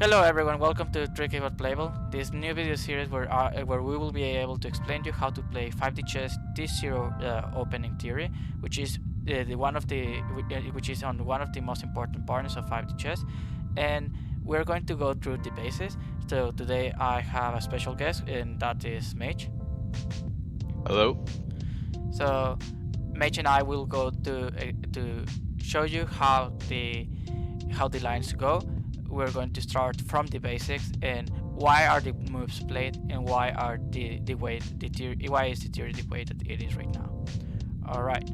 Hello everyone, welcome to Tricky but Playable. This new video series where we will be able to explain to you how to play 5D chess T0 opening theory, which is which is on one of the most important partners of 5D chess, and we're going to go through the basics. So today I have a special guest, and that is Mage. Hello. So Mage and I will go to show you how the lines go. We're going to start from the basics and why are the moves played and why are why is the theory the way that it is right now. All right.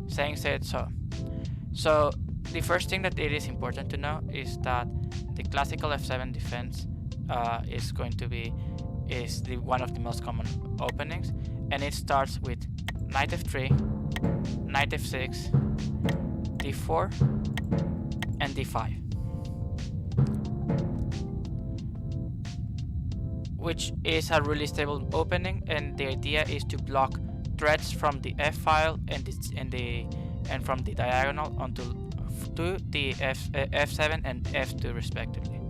Saying said, so the first thing that it is important to know is that the classical f7 defense is going to be one of the most common openings, and it starts with knight f3, knight f6, d4, and d5, which is a really stable opening, and the idea is to block threats from the f file and from the diagonal onto to the f7 and f2 respectively.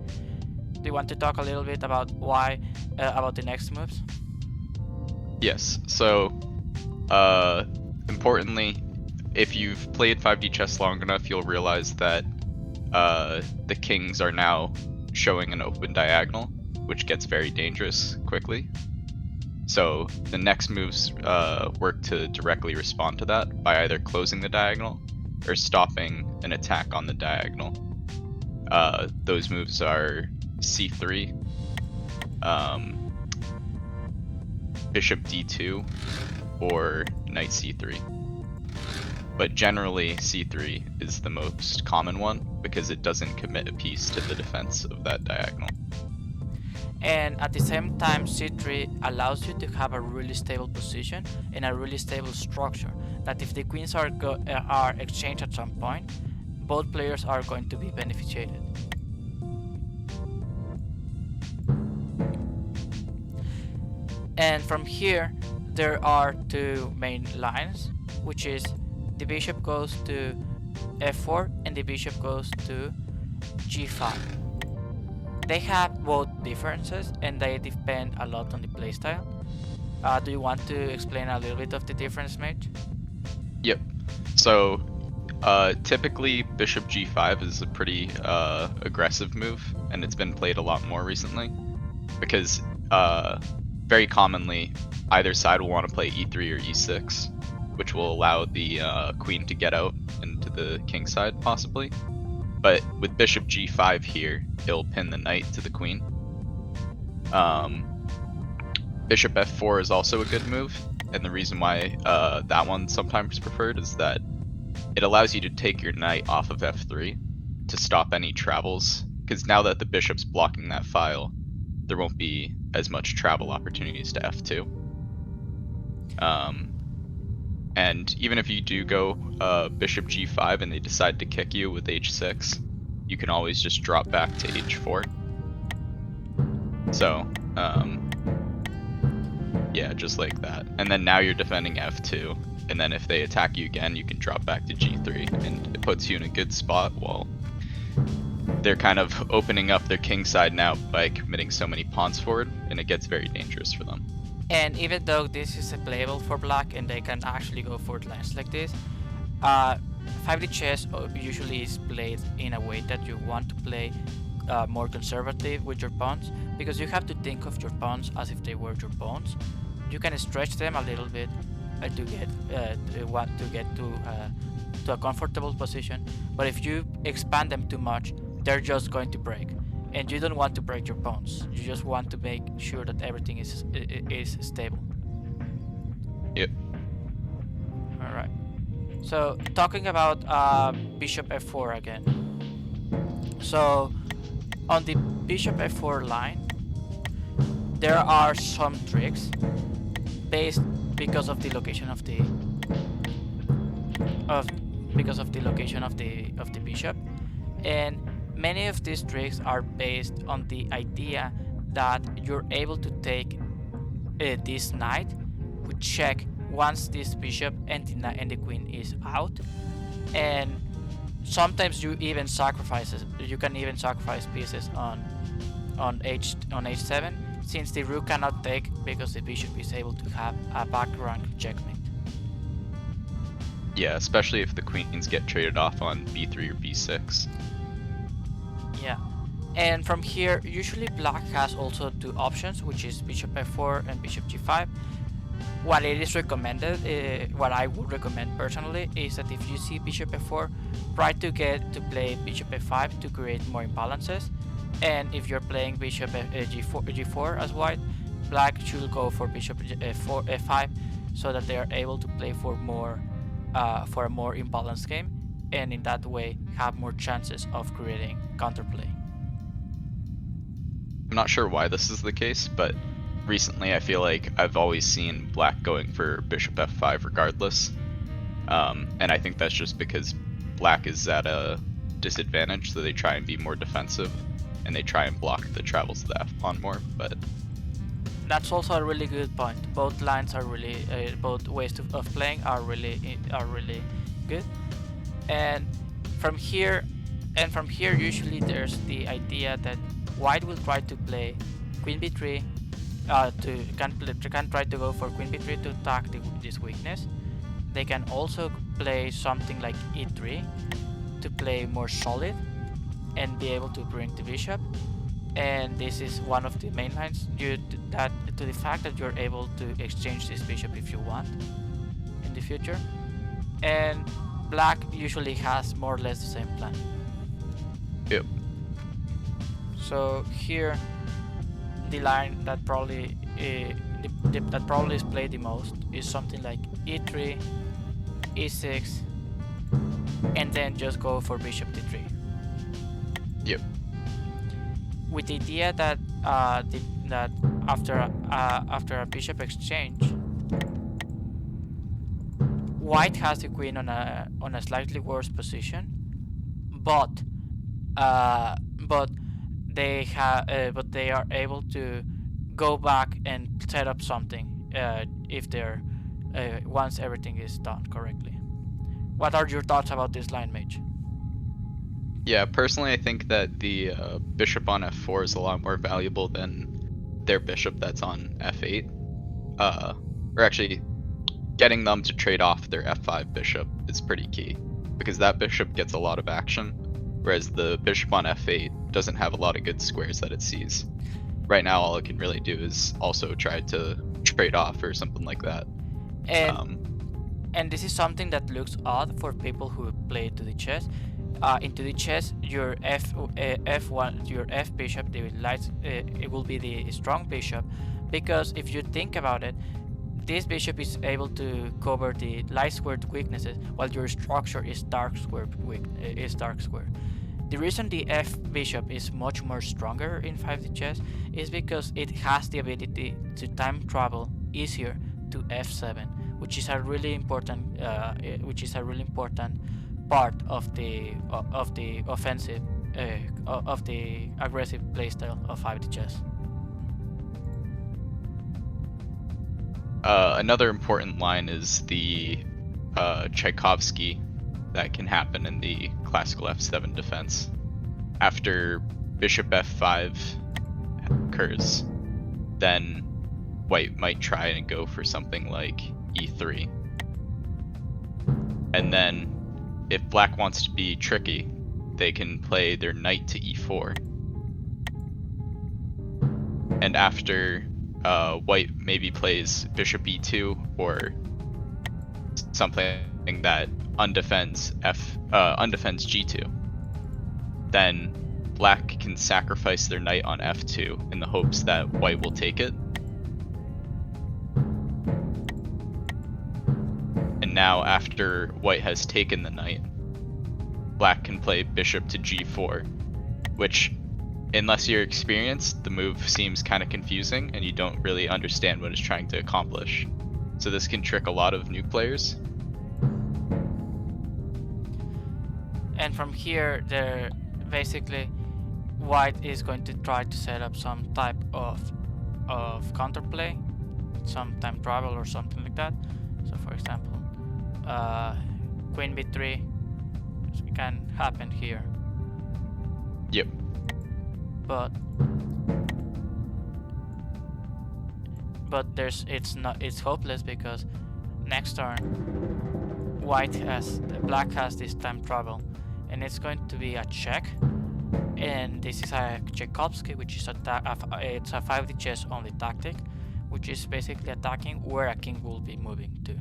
Do you want to talk a little bit about why about the next moves? Yes. So, importantly, if you've played 5D chess long enough, you'll realize that the kings are now showing an open diagonal, which gets very dangerous quickly. So the next moves work to directly respond to that by either closing the diagonal or stopping an attack on the diagonal. Those moves are c3, bishop d2, or knight c3. But generally c3 is the most common one because it doesn't commit a piece to the defense of that diagonal. And at the same time, c3 allows you to have a really stable position and a really stable structure, that if the queens are exchanged at some point, both players are going to be benefited. And from here there are two main lines, which is the bishop goes to f4 and the bishop goes to g5. They have both differences and they depend a lot on the playstyle. Do you want to explain a little bit of the difference, Mage? Yep. So typically bishop g5 is a pretty aggressive move, and it's been played a lot more recently because very commonly either side will want to play e3 or e6, which will allow the queen to get out into the king side possibly. But with bishop g5 here, it'll pin the knight to the queen. Bishop f4 is also a good move, and the reason why that one's sometimes preferred is that it allows you to take your knight off of f3 to stop any travels, because now that the bishop's blocking that file, there won't be as much travel opportunities to f2. And even if you do go bishop g5 and they decide to kick you with h6, you can always just drop back to h4. So, yeah, just like that. And then now you're defending f2, and then if they attack you again, you can drop back to g3, and it puts you in a good spot while they're kind of opening up their king side now by committing so many pawns forward, and it gets very dangerous for them. And even though this is a playable for black and they can actually go for lines like this, 5D chess usually is played in a way that you want to play more conservative with your pawns, because you have to think of your pawns as if they were your pawns. You can stretch them a little bit to get to a comfortable position, but if you expand them too much, they're just going to break. And you don't want to break your pawns. You just want to make sure that everything is stable. Yep. All right. So talking about bishop f4 again. So on the bishop f4 line, there are some tricks based because of the location of the bishop, and many of these tricks are based on the idea that you're able to take this knight with check once this bishop and the queen is out, and sometimes you can even sacrifice pieces on h7, since the rook cannot take because the bishop is able to have a back rank checkmate. Yeah, especially if the queens get traded off on b3 or b6. Yeah. And from here, usually black has also two options, which is bishop f4 and bishop g5. What it is recommended, what I would recommend personally, is that if you see bishop f4, try to get to play bishop f5 to create more imbalances. And if you're playing bishop g4 as white, black should go for bishop f5, so that they are able to play for a more imbalanced game, and in that way have more chances of creating counterplay. I'm not sure why this is the case, but recently I feel like I've always seen black going for bishop f5 regardless. And I think that's just because black is at a disadvantage, so they try and be more defensive, and they try and block the travels of the f-pawn more, but... That's also a really good point. Both lines are really, both ways of playing are really good. And from here, usually there's the idea that white will try to play queen b3, can try to go for queen b3 to attack this weakness. They can also play something like e3 to play more solid and be able to bring the bishop. And this is one of the main lines due to the fact that you're able to exchange this bishop if you want in the future. And black usually has more or less the same plan. Yep. So here, the line that probably is played the most is something like e3, e6, and then just go for bishop d3. Yep. With the idea that that after a bishop exchange, white has the queen on a slightly worse position, but they are able to go back and set up something if they're once everything is done correctly. What are your thoughts about this line, Mage? Yeah, personally I think that the bishop on f4 is a lot more valuable than their bishop that's on f8. Or actually, getting them to trade off their f5 bishop is pretty key, because that bishop gets a lot of action, whereas the bishop on f8 doesn't have a lot of good squares that it sees. Right now all it can really do is also try to trade off or something like that. And this is something that looks odd for people who play to the chess. Into the chess, your f1, your f bishop, it will be the strong bishop, because if you think about it, this bishop is able to cover the light squared weaknesses, while your structure is dark square. The reason the f bishop is much more stronger in 5D chess is because it has the ability to time travel easier to f7, which is a really important part of the offensive of the aggressive playstyle of 5D chess. Another important line is the Tchaikovsky that can happen in the classical f7 defense. After bishop f5 occurs, then white might try and go for something like e3. And then if black wants to be tricky, they can play their knight to e4. And after white maybe plays bishop e2 or something that undefends g2, then black can sacrifice their knight on f2 in the hopes that white will take it. And now after white has taken the knight, black can play bishop to g4, which, unless you're experienced, the move seems kind of confusing and you don't really understand what it's trying to accomplish. So this can trick a lot of new players. And from here, basically white is going to try to set up some type of counterplay, some time travel or something like that. So for example, queen b3 can happen here. Yep. But but it's hopeless because next turn black has this time travel, and it's going to be a check, and this is a Tchaikovsky, which is it's a 5D chess only tactic, which is basically attacking where a king will be moving to.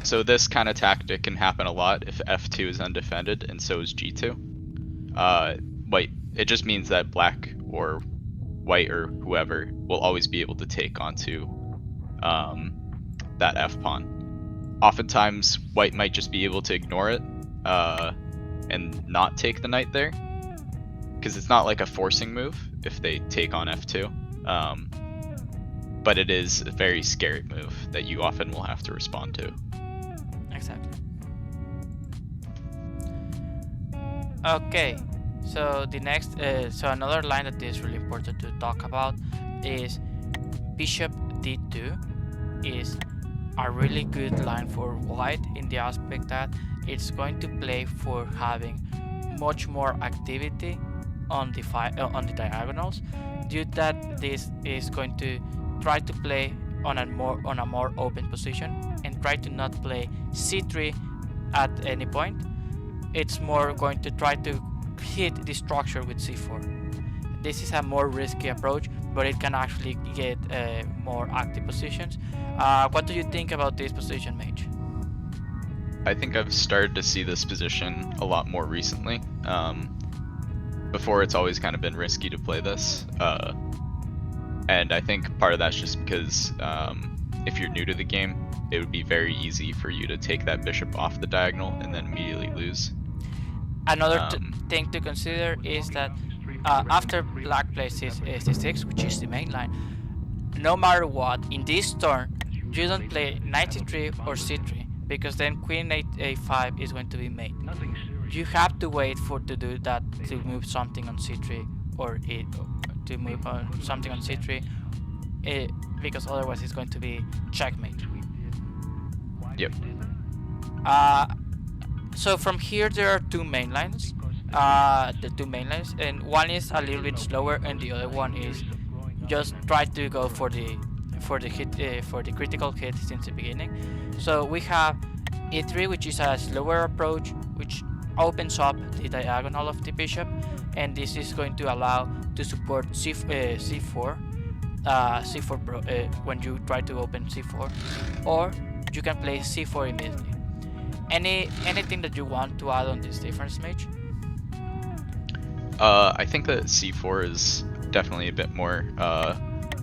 So this kind of tactic can happen a lot if f2 is undefended and so is g2. White, it just means that black or white or whoever will always be able to take onto that f pawn. Oftentimes, white might just be able to ignore it and not take the knight there, because it's not like a forcing move if they take on f2. But it is a very scary move that you often will have to respond to. Exactly. Okay, so the next, so another line that is really important to talk about is bishop d2 is a really good line for white in the aspect that it's going to play for having much more activity on the diagonals, due that this is going to try to play on a more open position and try to not play c3 at any point. It's more going to try to hit the structure with c4. This is a more risky approach, but it can actually get more active positions. What do you think about this position, Mage? I think I've started to see this position a lot more recently. Before, it's always kind of been risky to play this. And I think part of that's just because if you're new to the game, it would be very easy for you to take that bishop off the diagonal and then immediately lose. Another thing to consider is that after black plays c6, which is the main line, no matter what, in this turn, you don't play knight c3 or c3, because then queen a5 is going to be made. You have to wait to do that, to move something on c3 or to move on something on c3, because otherwise it's going to be checkmate. Yep. So from here there are two main lines. And one is a little bit slower, and the other one is just try to go for the hit, for the critical hit since the beginning. So we have e3, which is a slower approach, which opens up the diagonal of the bishop, and this is going to allow to support c4 when you try to open c4, or you can play c4 immediately. Anything that you want to add on this difference, Mage? I think that c4 is definitely a bit more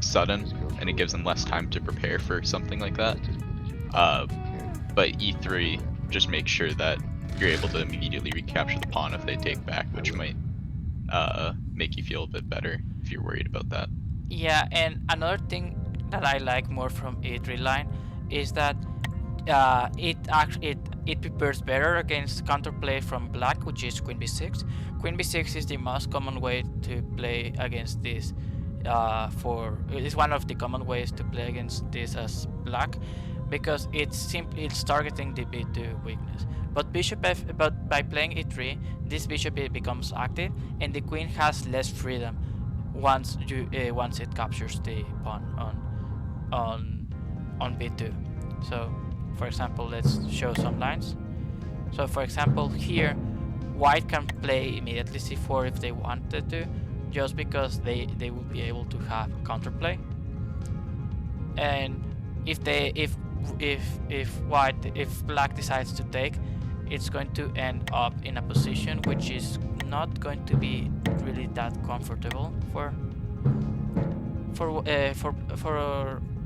sudden, and it gives them less time to prepare for something like that. But e3 just makes sure that you're able to immediately recapture the pawn if they take back, which might make you feel a bit better if you're worried about that. Yeah, and another thing that I like more from e3 line is that it prepares better against counterplay from black, which is queen b6. Queen b6 is the most common way to play against this. It's one of the common ways to play against this as black, because it's targeting the b2 weakness. But but by playing e3, this bishop becomes active, and the queen has less freedom once it captures the pawn on b2. So, for example, let's show some lines. So, for example, here, white can play immediately c4 if they wanted to, just because they will be able to have counterplay. And if black decides to take, it's going to end up in a position which is not going to be really that comfortable for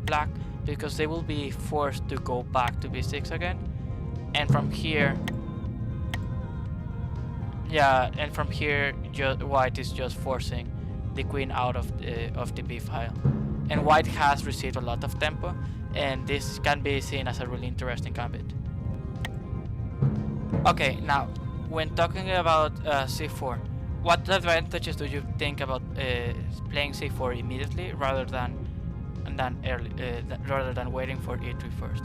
black, because they will be forced to go back to b6 again, and from here, white is just forcing the queen out of the b file, and white has received a lot of tempo, and this can be seen as a really interesting gambit. Okay, now when talking about c4, what advantages do you think about playing c4 immediately rather than waiting for e3 first?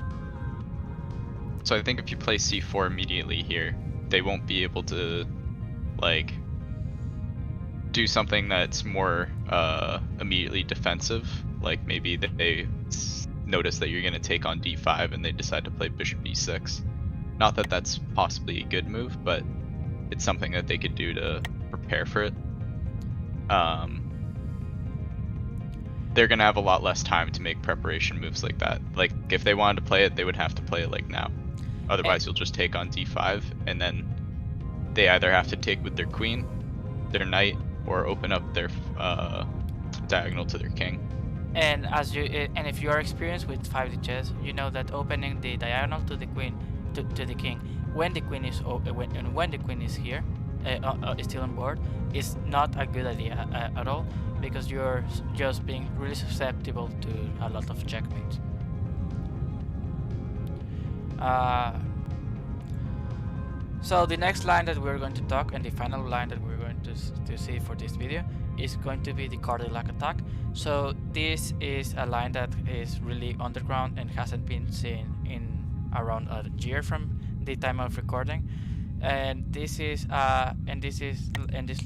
So I think if you play c4 immediately here, they won't be able to, like, do something that's more immediately defensive, like maybe they notice that you're going to take on d5 and they decide to play bishop e6. Not that that's possibly a good move, but it's something that they could do to prepare for it. They're going to have a lot less time to make preparation moves like that. Like, if they wanted to play it, they would have to play it like now. Otherwise, you'll just take on d5, and then they either have to take with their queen, their knight, or open up their diagonal to their king. And if you are experienced with 5D chess, you know that opening the diagonal to the queen to the king when the queen is when the queen is here, still on board, is not a good idea at all, because you're just being really susceptible to a lot of checkmates. So the next line that we're going to talk, and the final line that we're going to see for this video, is going to be the Cadillac attack. So this is a line that is really underground and hasn't been seen in around a year from the time of recording. And this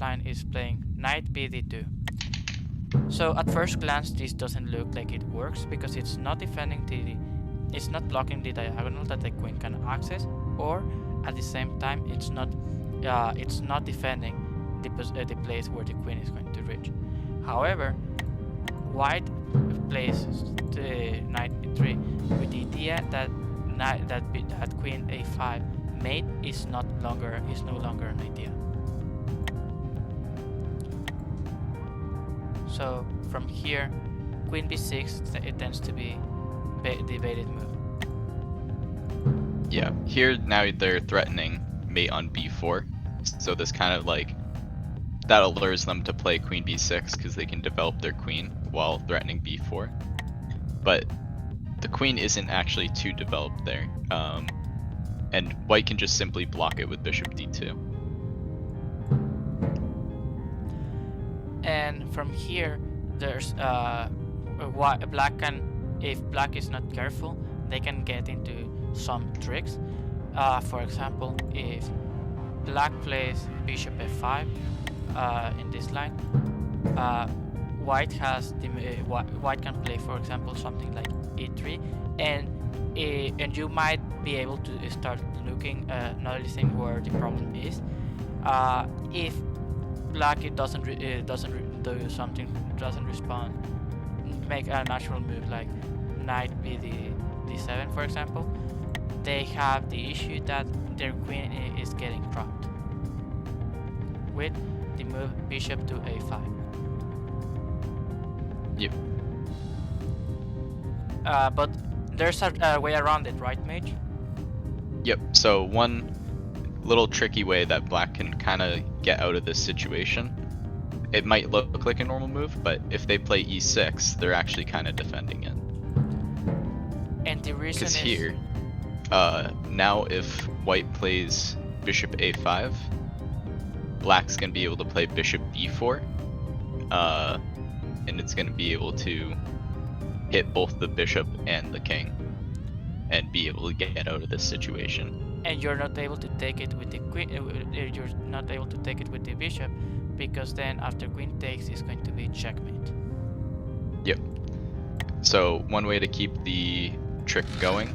line is playing knight bd2. So at first glance, this doesn't look like it works, because it's not blocking the diagonal that the queen can access, or at the same time it's not defending the place where the queen is going to reach. However, white plays the knight b3 with the idea that queen a5 mate is no longer an idea. So from here, queen b6, it tends to be the baited move. Yeah, here now they're threatening mate on b4, so this kind of like that allures them to play queen b6 because they can develop their queen while threatening b4. But the queen isn't actually too developed there, and white can just simply block it with bishop d2. And from here, there's black can, if black is not careful, they can get into some tricks. For example, if black plays bishop f5 in this line, white can play, for example, something like e3, and you might be able to start noticing where the problem is. If black doesn't respond, make a natural move like knight d7, for example, they have the issue that their queen is getting trapped with the move bishop to a5. Yep. But there's a way around it, right, Mage? Yep, so one little tricky way that black can kind of get out of this situation, it might look like a normal move, but if they play e6, they're actually kind of defending it. And the reason is... Because here, now if white plays bishop a5, black's going to be able to play bishop b4, and it's going to be able to hit both the bishop and the king, and be able to get out of this situation. And you're not able to take it with the queen. You're not able to take it with the bishop, because then after queen takes, it's going to be checkmate. Yep. So one way to keep the trick going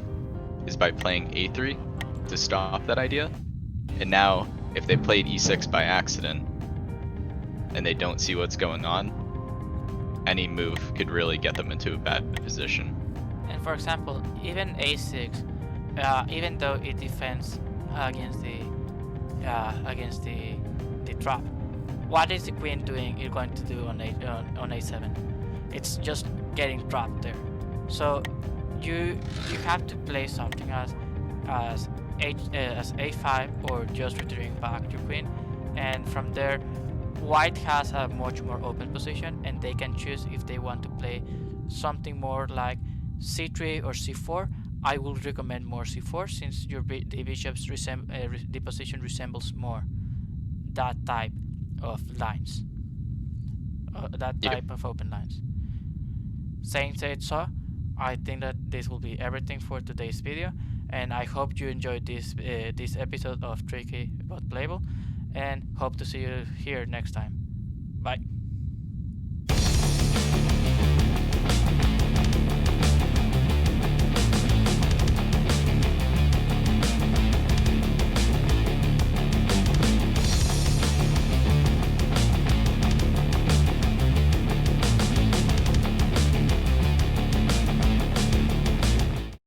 is by playing a3 to stop that idea. And now, if they played e6 by accident and they don't see what's going on, any move could really get them into a bad position. And for example, even a6, even though it defends against the trap, what is the queen doing? It's going to do on a7. It's just getting trapped there. So you have to play something as a5, or just returning back your queen, and from there white has a much more open position, and they can choose if they want to play something more like c3 or c4. I will recommend more c4, since the bishops the position resembles more that type of lines, that type of open lines. Saying so, I think that this will be everything for today's video, and I hope you enjoyed this episode of Tricky but Playable, and hope to see you here next time. Bye.